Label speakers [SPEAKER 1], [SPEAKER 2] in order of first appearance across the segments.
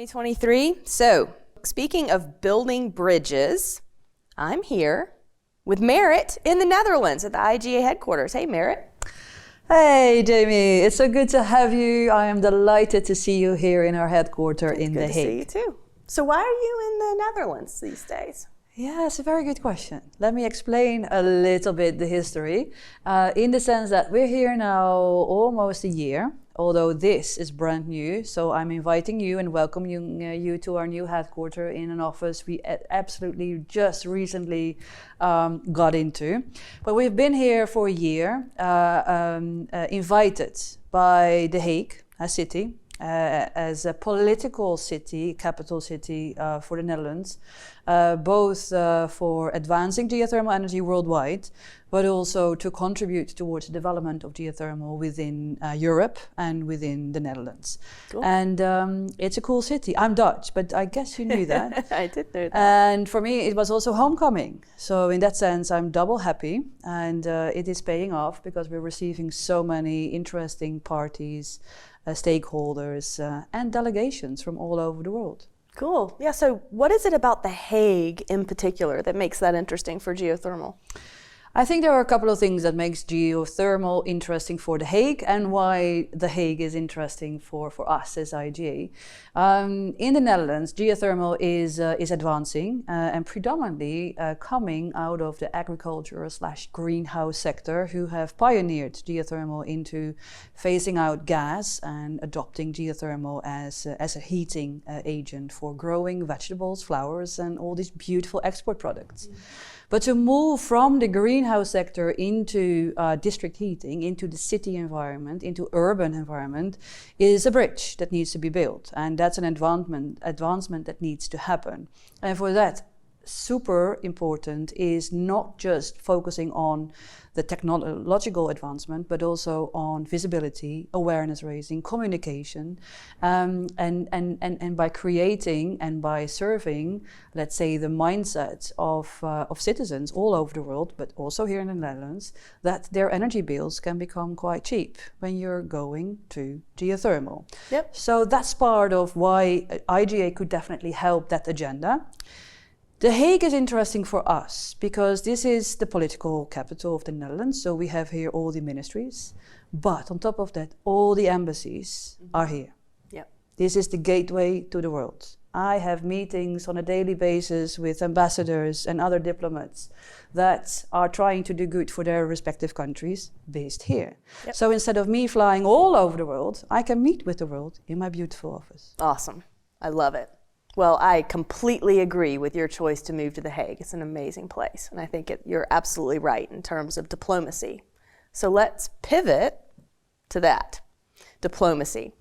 [SPEAKER 1] 2023. So, speaking of building bridges, I'm here with Marit in the Netherlands at the IGA headquarters. Hey, Marit.
[SPEAKER 2] Hey, Jamie. It's so good to have you. I am delighted to see you here in our headquarters in The Hague.
[SPEAKER 1] Good to see you too. So why are you in the Netherlands these days?
[SPEAKER 2] Yeah, it's a very good question. Let me explain a little bit the history, in the sense that we're here now almost a year, although this is brand new. So I'm inviting you and welcoming you to our new headquarters in an office we absolutely just recently got into. But we've been here for a year, invited by The Hague, a city, as a political city, capital city for the Netherlands, both for advancing geothermal energy worldwide, but also to contribute towards the development of geothermal within Europe and within the Netherlands. Cool. And it's a cool city. I'm Dutch, but I guess you knew that.
[SPEAKER 1] I did know that.
[SPEAKER 2] And for me, it was also homecoming. So in that sense, I'm double happy, and it is paying off because we're receiving so many interesting parties, stakeholders and delegations from all over the world.
[SPEAKER 1] Cool. Yeah, so what is it about The Hague in particular that makes that interesting for geothermal?
[SPEAKER 2] I think there are a couple of things that makes geothermal interesting for The Hague and why The Hague is interesting for us as IGA. In the Netherlands, geothermal is advancing and predominantly coming out of the agriculture/greenhouse sector, who have pioneered geothermal into phasing out gas and adopting geothermal as a heating agent for growing vegetables, flowers, and all these beautiful export products. But to move from the greenhouse sector into district heating, into the city environment, into urban environment, is a bridge that needs to be built. And that's an advancement that needs to happen. And for that, super important is not just focusing on the technological advancement, but also on visibility, awareness raising, communication, and by creating and by serving, let's say, the mindset of citizens all over the world, but also here in the Netherlands, that their energy bills can become quite cheap when you're going to geothermal.
[SPEAKER 1] Yep.
[SPEAKER 2] So that's part of why IGA could definitely help that agenda. The Hague is interesting for us because this is the political capital of the Netherlands, so we have here all the ministries, but on top of that, all the embassies are here.
[SPEAKER 1] Yep.
[SPEAKER 2] This is the gateway to the world. I have meetings on a daily basis with ambassadors and other diplomats that are trying to do good for their respective countries based here. Yep. So instead of me flying all over the world, I can meet with the world in my beautiful office.
[SPEAKER 1] Awesome. I love it. Well, I completely agree with your choice to move to The Hague. It's an amazing place, and I think you're absolutely right in terms of diplomacy. So let's pivot to that, diplomacy.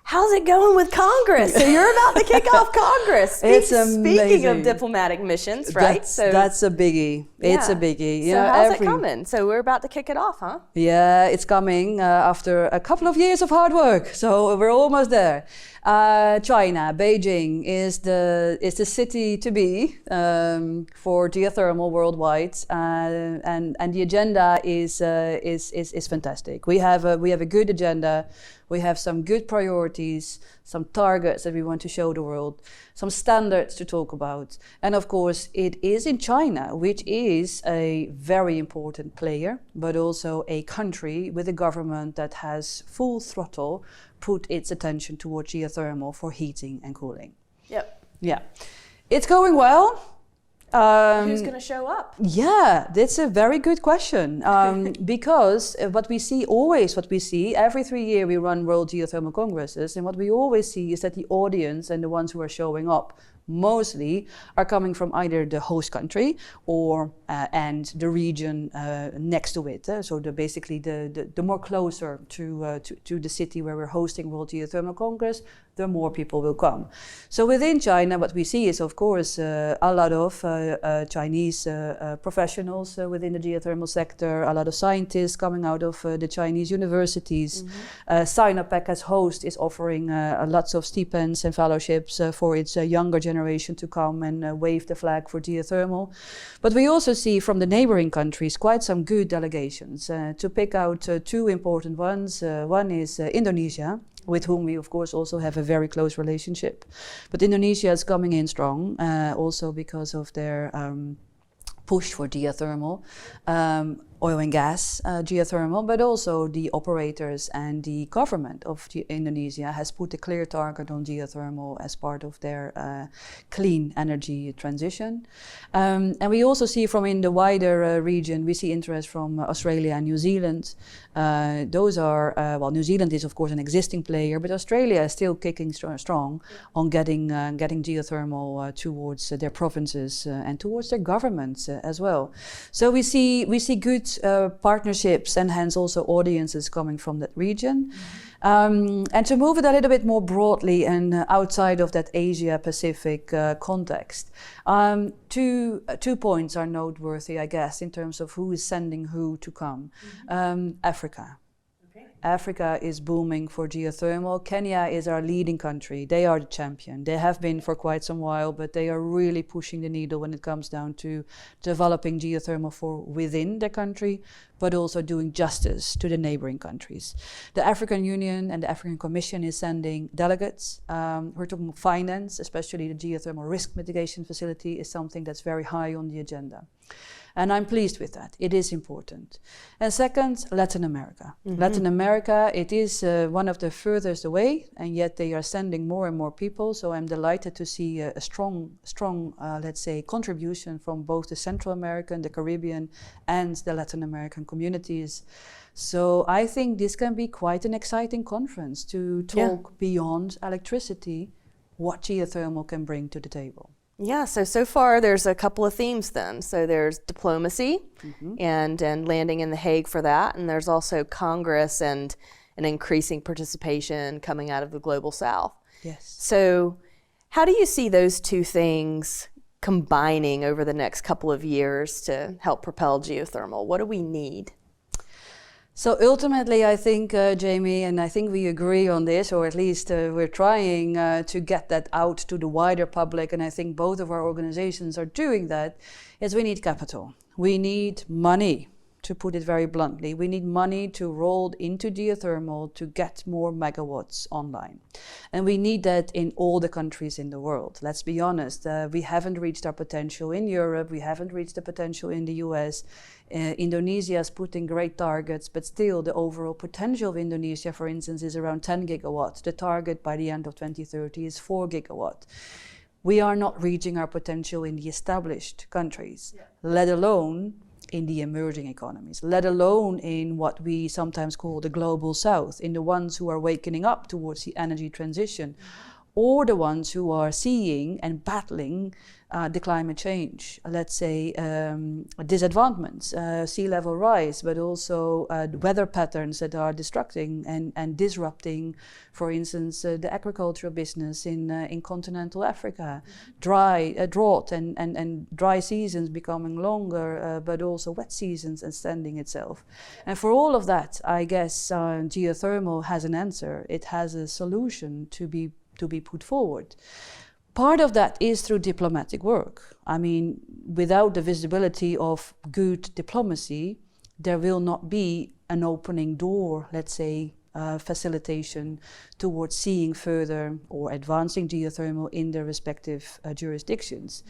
[SPEAKER 1] How's it going with Congress? So you're about to kick off Congress.
[SPEAKER 2] It's amazing.
[SPEAKER 1] Speaking of diplomatic missions, right?
[SPEAKER 2] That's a biggie. Yeah. It's a biggie.
[SPEAKER 1] So how's it coming? So we're about to kick it off, huh?
[SPEAKER 2] Yeah, it's coming after a couple of years of hard work. So we're almost there. China, Beijing is the city to be for geothermal worldwide, and the agenda is fantastic. We have a good agenda. We have some good priorities, some targets that we want to show the world, some standards to talk about. And of course, it is in China, which is a very important player, but also a country with a government that has full throttle put its attention towards geothermal for heating and cooling.
[SPEAKER 1] Yep.
[SPEAKER 2] Yeah. It's going well.
[SPEAKER 1] Who's going to show up?
[SPEAKER 2] Yeah, that's a very good question. Because what we see, every 3 years we run World Geothermal Congresses, and what we always see is that the audience and the ones who are showing up mostly are coming from either the host country or and the region next to it. So basically the more closer to the city where we're hosting World Geothermal Congress, the more people will come. So within China, what we see is, of course, a lot of Chinese professionals within the geothermal sector, a lot of scientists coming out of the Chinese universities. Mm-hmm. Sinopec as host is offering lots of stipends and fellowships for its younger generation to come and wave the flag for geothermal. But we also see from the neighboring countries quite some good delegations. To pick out two important ones, one is Indonesia, with whom we of course also have a very close relationship. But Indonesia is coming in strong, also because of their push for geothermal, oil and gas geothermal, but also the operators and the government of Indonesia has put a clear target on geothermal as part of their clean energy transition. And we also see from in the wider region, we see interest from Australia and New Zealand. Those are, well, New Zealand is of course an existing player, but Australia is still kicking strong on getting geothermal towards their provinces and towards their governments as well. So we see good partnerships and hence also audiences coming from that region. And to move it a little bit more broadly and outside of that Asia-Pacific context, two points are noteworthy, I guess, in terms of who is sending who to come. Africa. Africa is booming for geothermal. Kenya is our leading country. They are the champion. They have been for quite some while, but they are really pushing the needle when it comes down to developing geothermal for within the country, but also doing justice to the neighboring countries. The African Union and the African Commission is sending delegates. We're talking finance, especially the geothermal risk mitigation facility is something that's very high on the agenda. And I'm pleased with that. It is important. And second, Latin America. Latin America, it is one of the furthest away, and yet they are sending more and more people. So I'm delighted to see a strong, let's say, contribution from both the Central American, the Caribbean, and the Latin American communities. So I think this can be quite an exciting conference to talk beyond electricity, what geothermal can bring to the table.
[SPEAKER 1] Yeah, so far there's a couple of themes then. So there's diplomacy and landing in The Hague for that. And there's also Congress and an increasing participation coming out of the Global South.
[SPEAKER 2] Yes.
[SPEAKER 1] So how do you see those two things combining over the next couple of years to help propel geothermal? What do we need?
[SPEAKER 2] So ultimately, I think, Jamie, and I think we agree on this, or at least we're trying to get that out to the wider public, and I think both of our organizations are doing that, is we need capital. We need money, to put it very bluntly. We need money to roll into geothermal to get more megawatts online. And we need that in all the countries in the world. Let's be honest, we haven't reached our potential in Europe, we haven't reached the potential in the US. Indonesia is putting great targets, but still the overall potential of Indonesia, for instance, is around 10 gigawatts. The target by the end of 2030 is 4 gigawatts. We are not reaching our potential in the established countries, let alone in the emerging economies, let alone in what we sometimes call the global south, in the ones who are waking up towards the energy transition, or the ones who are seeing and battling the climate change, let's say disadvantagements, sea level rise, but also weather patterns that are destructing and disrupting, for instance, the agricultural business in continental Africa, drought and dry seasons becoming longer, but also wet seasons extending itself. And for all of that, I guess geothermal has an answer. It has a solution to be put forward. Part of that is through diplomatic work. I mean, without the visibility of good diplomacy, there will not be an opening door, let's say, facilitation towards seeing further or advancing geothermal in their respective jurisdictions.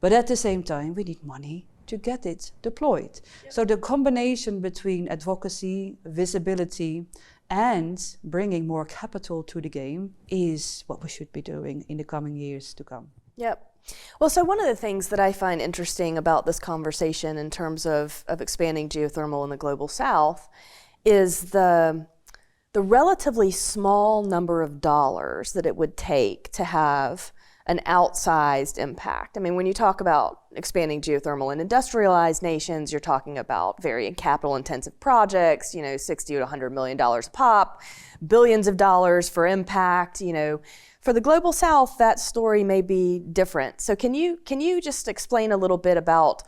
[SPEAKER 2] But at the same time, we need money to get it deployed. So the combination between advocacy, visibility, and bringing more capital to the game is what we should be doing in the coming years to come.
[SPEAKER 1] Yep. Well, so one of the things that I find interesting about this conversation in terms of expanding geothermal in the Global South is the relatively small number of dollars that it would take to have an outsized impact. I mean, when you talk about expanding geothermal in industrialized nations, you're talking about very capital-intensive projects, $60 to $100 million a pop, billions of dollars for impact. For the Global South, that story may be different. So can you just explain a little bit about,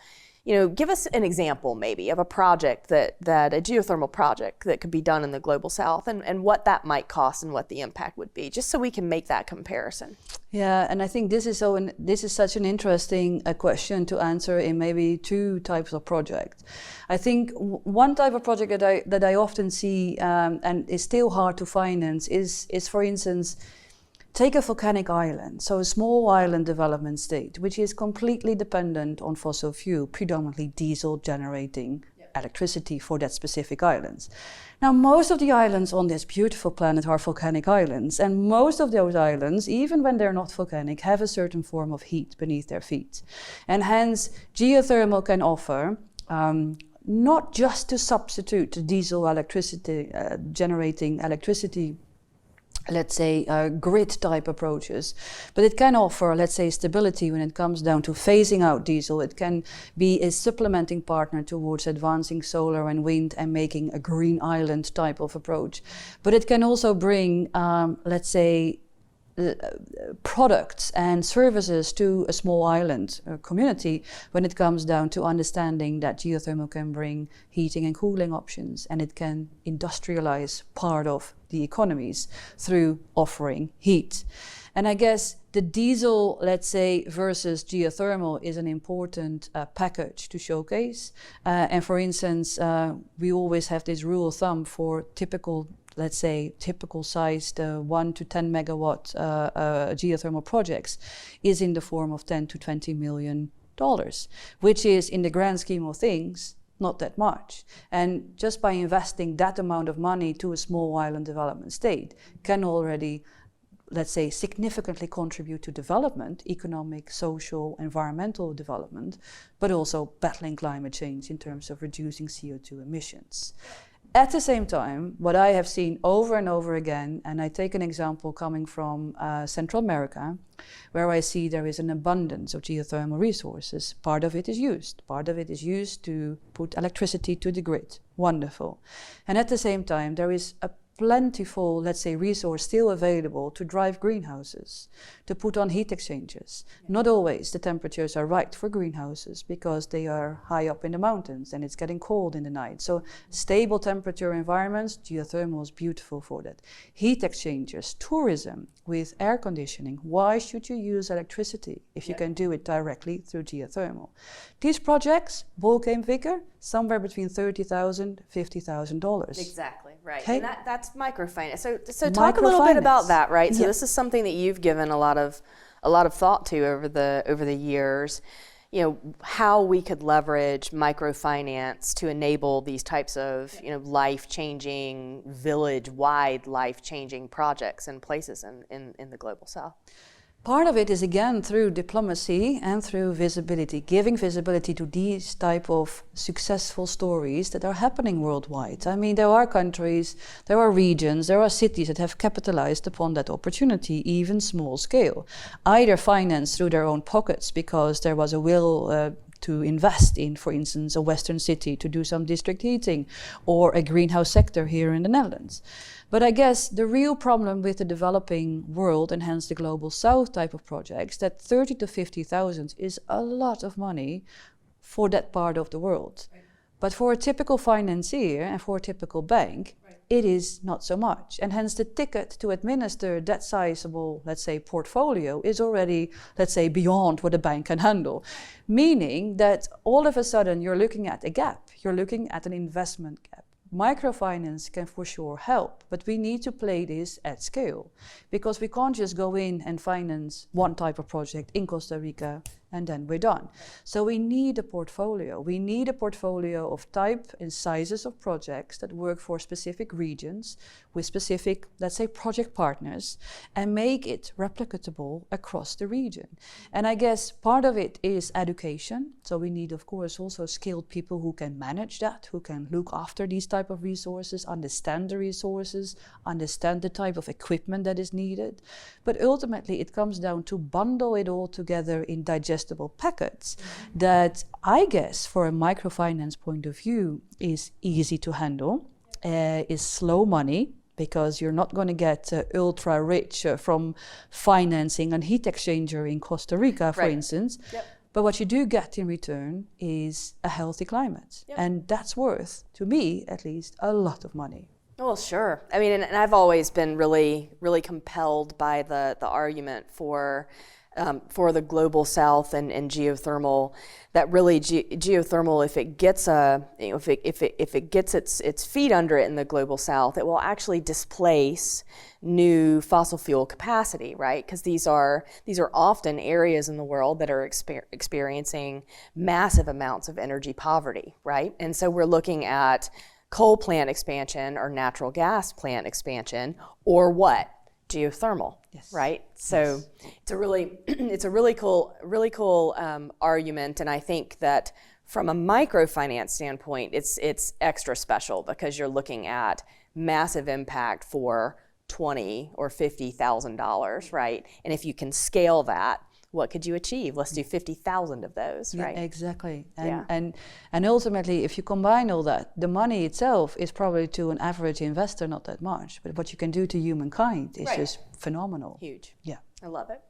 [SPEAKER 1] Give us an example maybe of a project that a geothermal project that could be done in the Global South and what that might cost and what the impact would be, just so we can make that comparison.
[SPEAKER 2] Yeah, and I think this is such an interesting question to answer in maybe two types of projects. I think one type of project that I often see and is still hard to finance is for instance, take a volcanic island, so a small island development state, which is completely dependent on fossil fuel, predominantly diesel generating electricity for that specific islands. Now, most of the islands on this beautiful planet are volcanic islands, and most of those islands, even when they're not volcanic, have a certain form of heat beneath their feet. And hence, geothermal can offer not just to substitute diesel electricity, generating electricity, let's say, grid type approaches, but it can offer, let's say, stability when it comes down to phasing out diesel. It can be a supplementing partner towards advancing solar and wind and making a green island type of approach. But it can also bring, let's say, products and services to a small island community when it comes down to understanding that geothermal can bring heating and cooling options, and it can industrialize part of the economies through offering heat. And I guess the diesel, let's say, versus geothermal is an important package to showcase. And for instance, we always have this rule of thumb for typical, let's say, typical sized 1 to 10 megawatt geothermal projects is in the form of $10 to $20 million, which is, in the grand scheme of things, not that much. And just by investing that amount of money to a small island development state can already, let's say, significantly contribute to development, economic, social, environmental development, but also battling climate change in terms of reducing CO2 emissions. At the same time, what I have seen over and over again, and I take an example coming from Central America, where I see there is an abundance of geothermal resources. Part of it is used. Part of it is used to put electricity to the grid. Wonderful. And at the same time, there is a plentiful, let's say, resource still available to drive greenhouses, to put on heat exchangers. Not always the temperatures are right for greenhouses because they are high up in the mountains and it's getting cold in the night. So stable temperature environments, geothermal is beautiful for that. Heat exchangers, tourism with air conditioning. Why should you use electricity if you can do it directly through geothermal? These projects, ballgame figure, somewhere between $30,000, $50,000.
[SPEAKER 1] Exactly, right.
[SPEAKER 2] Okay.
[SPEAKER 1] And that's microfinance. So talk a little bit about that, right? So this is something that you've given a lot of thought to over the years. How we could leverage microfinance to enable these types of life-changing, village-wide life-changing projects and places in the Global South.
[SPEAKER 2] Part of it is, again, through diplomacy and through visibility, giving visibility to these type of successful stories that are happening worldwide. I mean, there are countries, there are regions, there are cities that have capitalized upon that opportunity, even small scale, either financed through their own pockets because there was a will to invest in, for instance, a Western city to do some district heating or a greenhouse sector here in the Netherlands. But I guess the real problem with the developing world, and hence the Global South type of projects, that 30 to 50,000 is a lot of money for that part of the world. Right. But for a typical financier and for a typical bank, it is not so much. And hence the ticket to administer that sizable, let's say, portfolio is already, let's say, beyond what a bank can handle. Meaning that all of a sudden you're looking at a gap, you're looking at an investment gap. Microfinance can for sure help, but we need to play this at scale because we can't just go in and finance one type of project in Costa Rica and then we're done. So we need a portfolio. We need a portfolio of type and sizes of projects that work for specific regions with specific, let's say, project partners and make it replicatable across the region. And I guess part of it is education. So we need, of course, also skilled people who can manage that, who can look after these type of resources, understand the resources, understand the type of equipment that is needed. But ultimately, it comes down to bundle it all together in digestible packets that I guess for a microfinance point of view is easy to handle, is slow money because you're not going to get ultra rich from financing a heat exchanger in Costa Rica, for instance. Yep. But what you do get in return is a healthy climate.
[SPEAKER 1] Yep.
[SPEAKER 2] And that's worth, to me at least, a lot of money.
[SPEAKER 1] Well, sure. I mean, and I've always been really, really compelled by the argument for the global south and geothermal. That really geothermal, if it gets if it gets its feet under it in the global south, it will actually displace new fossil fuel capacity, right? Because these are often areas in the world that are experiencing massive amounts of energy poverty, right? And so we're looking at coal plant expansion or natural gas plant expansion, or what? Geothermal, yes. Right? So yes. It's a really cool argument, and I think that from a microfinance standpoint, it's extra special because you're looking at massive impact for $20,000 or $50,000, right? And if you can scale that, what could you achieve? Let's do 50,000 of those, right?
[SPEAKER 2] Yeah, exactly. And ultimately, if you combine all that, the money itself is probably to an average investor not that much, but what you can do to humankind is just phenomenal.
[SPEAKER 1] Huge.
[SPEAKER 2] Yeah.
[SPEAKER 1] I love it.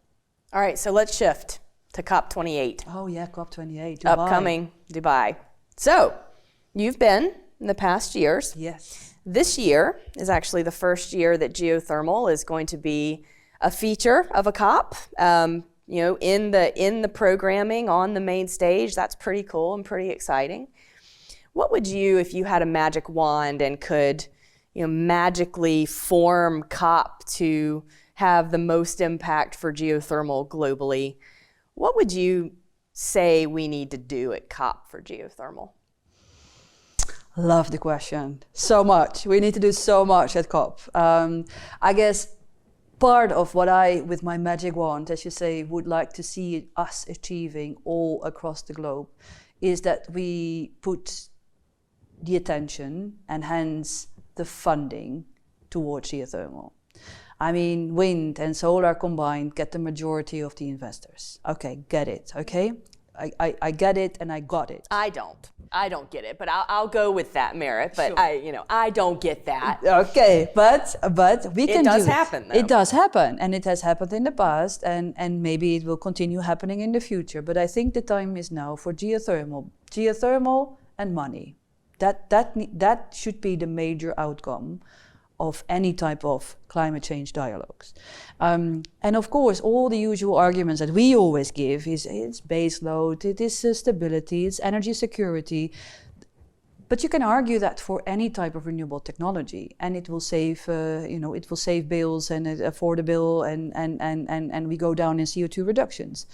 [SPEAKER 1] All right, so let's shift to COP28.
[SPEAKER 2] Oh yeah, COP28, Dubai.
[SPEAKER 1] Upcoming Dubai. So, you've been in the past years.
[SPEAKER 2] Yes.
[SPEAKER 1] This year is actually the first year that geothermal is going to be a feature of a COP. In the programming on the main stage. That's pretty cool and pretty exciting. What would you, if you had a magic wand and could, magically form COP to have the most impact for geothermal globally, what would you say we need to do at COP for geothermal?
[SPEAKER 2] Love the question. So much. We need to do so much at COP. I guess part of what I, with my magic wand, as you say, would like to see us achieving all across the globe is that we put the attention and hence the funding towards geothermal. I mean, wind and solar combined get the majority of the investors. Okay, get it, okay? I get it and I got it.
[SPEAKER 1] I don't get it, but I'll go with that, Marit. But sure. I don't get that.
[SPEAKER 2] Okay, but we can do it.
[SPEAKER 1] It does happen, though.
[SPEAKER 2] It does happen, and it has happened in the past, and maybe it will continue happening in the future. But I think the time is now for geothermal and money. That should be the major outcome of any type of climate change dialogues. And of course, all the usual arguments that we always give is it's base load, it is stability, it's energy security. But you can argue that for any type of renewable technology, and it will save, it will save bills and affordable, and we go down in CO2 reductions.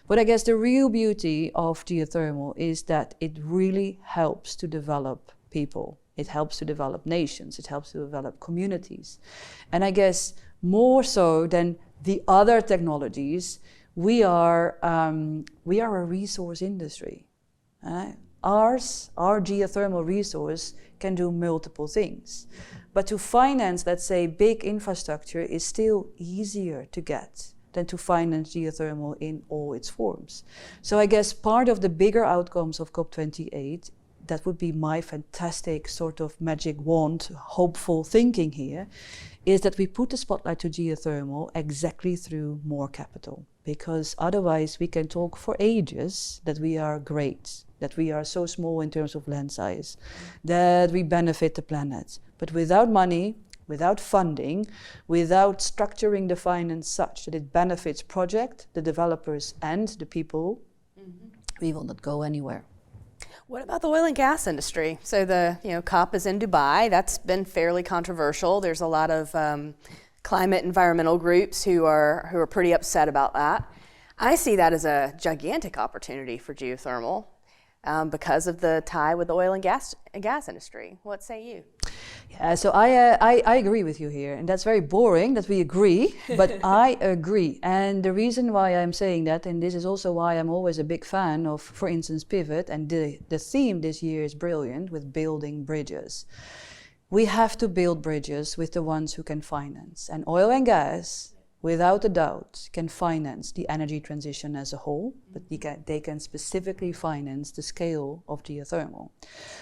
[SPEAKER 2] But I guess the real beauty of geothermal is that it really helps to develop people. It helps to develop nations. It helps to develop communities. And I guess more so than the other technologies, we are a resource industry. Our geothermal resource can do multiple things. But to finance, let's say, big infrastructure is still easier to get than to finance geothermal in all its forms. So I guess part of the bigger outcomes of COP28, that would be my fantastic sort of magic wand, hopeful thinking here, is that we put the spotlight to geothermal exactly through more capital. Because otherwise we can talk for ages that we are great, that we are so small in terms of land size, that we benefit the planet. But without money, without funding, without structuring the finance such that it benefits project, the developers and the people, we will not go anywhere.
[SPEAKER 1] What about the oil and gas industry? So the COP is in Dubai. That's been fairly controversial. There's a lot of climate environmental groups who are pretty upset about that. I see that as a gigantic opportunity for geothermal because of the tie with the oil and gas industry. What say you?
[SPEAKER 2] Yeah, so I agree with you here, and that's very boring that we agree, but I agree. And the reason why I'm saying that, and this is also why I'm always a big fan of, for instance, Pivot, and the theme this year is brilliant with building bridges. We have to build bridges with the ones who can finance, and oil and gas, without a doubt, can finance the energy transition as a whole, but they can specifically finance the scale of geothermal.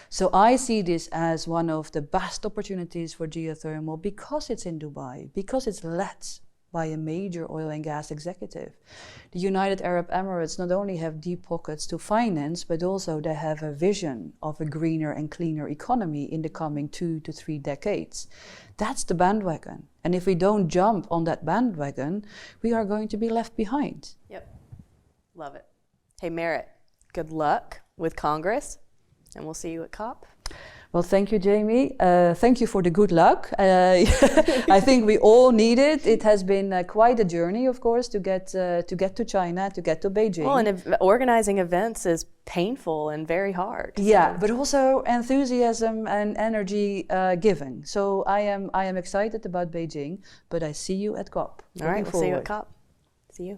[SPEAKER 2] So I see this as one of the best opportunities for geothermal because it's in Dubai, because it's led by a major oil and gas executive. The United Arab Emirates not only have deep pockets to finance, but also they have a vision of a greener and cleaner economy in the coming 2 to 3 decades. That's the bandwagon. And if we don't jump on that bandwagon, we are going to be left behind.
[SPEAKER 1] Yep. Love it. Hey, Marit, good luck with Congress, and we'll see you at COP.
[SPEAKER 2] Well, thank you, Jamie. Thank you for the good luck. I think we all need it. It has been quite a journey, of course, to get to China, to get to Beijing.
[SPEAKER 1] Well, and organizing events is painful and very hard.
[SPEAKER 2] Yeah, but also enthusiasm and energy giving. So I am excited about Beijing, but I see you at COP.
[SPEAKER 1] All right, we'll see you at COP. See you.